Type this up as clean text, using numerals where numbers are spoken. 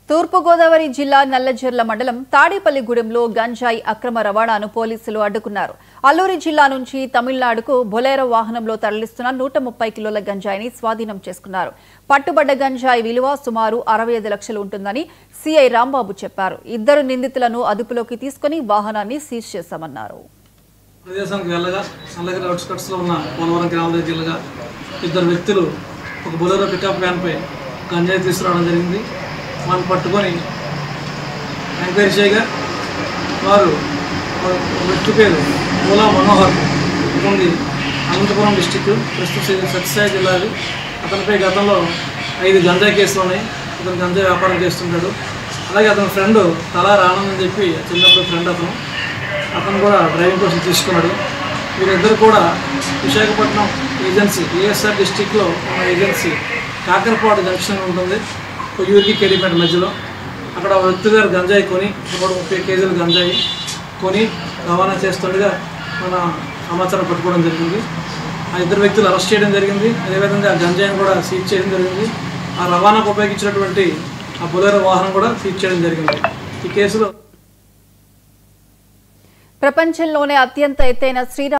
తూర్పుగోదావరి జిల్లా నల్లజర్ల మండలం తాడేపల్లిగూడెంలో గంజాయి అక్రమ రవాణాను పోలీసులు అడ్డుకున్నారు. అల్లూరి జిల్లా నుంచి తమిళనాడుకు బొలెరో వాహనంలో తరలిస్తున్న 130 కిలోల గంజాయిని స్వాధీనం చేసుకున్నారు. పట్టుబడ్డ గంజాయి విలువ సుమారు 65 లక్షలు ఉంటుందని సిఐ రాంబాబు చెప్పారు. ఇద్దరు నిందితులను అదుపులోకి తీసుకుని వాహనాన్ని సీజ్ చేశామన్నారు. ప్రదేశానికి వెళ్ళగా నల్లగిరి అవుట్స్కట్స్లో ఉన్న పోలవరం గ్రామం దగ్గరగా ఇద్దరు వ్యక్తులు ఒక బొలెరో పికప్ వ్యాన్పై గంజాయి తీసుకురావడం జరిగింది. మనం పట్టుకొని ఎంక్వైరీ చేయగా వారు వ్యక్తి పేరు ఓలా మనోహర్ ఉంది, అనంతపురం డిస్టిక్, ప్రస్తుత సత్యసాయి జిల్లాది. అతనిపై గతంలో 5 గంజాయి కేసులు ఉన్నాయి. అతను గంజాయి వ్యాపారం చేస్తుంటాడు. అలాగే అతని ఫ్రెండ్ తలారి ఆనంద్ అని చెప్పి చిన్నప్పుడు ఫ్రెండ్ అతను కూడా డ్రైవింగ్ కోసం తీసుకున్నాడు. వీరిద్దరు కూడా విశాఖపట్నం ఏజెన్సీ ఏఎస్ఆర్ డిస్టిక్లో ఉన్న ఏజెన్సీ కాకరపాడు జంక్షన్ ఉంటుంది, యూరికి కేడీపేట మధ్యలో. అక్కడ వ్యక్తి గారు గంజాయి కొని 30 కేజీలు గంజాయి కొని రవాణా చేస్తుండగా మన సమాచారం పట్టుకోవడం జరిగింది. ఆ ఇద్దరు వ్యక్తులు అరెస్ట్ చేయడం జరిగింది. అదేవిధంగా గంజాయిని కూడా సీజ్ చేయడం జరిగింది. ఆ రవాణాకు ఉపయోగించినటువంటి ఆ బొలెరో వాహనం కూడా సీజ్ చేయడం జరిగింది. ఈ కేసులో ప్రపంచంలోనే అత్యంత ఎత్తైన శ్రీరామ్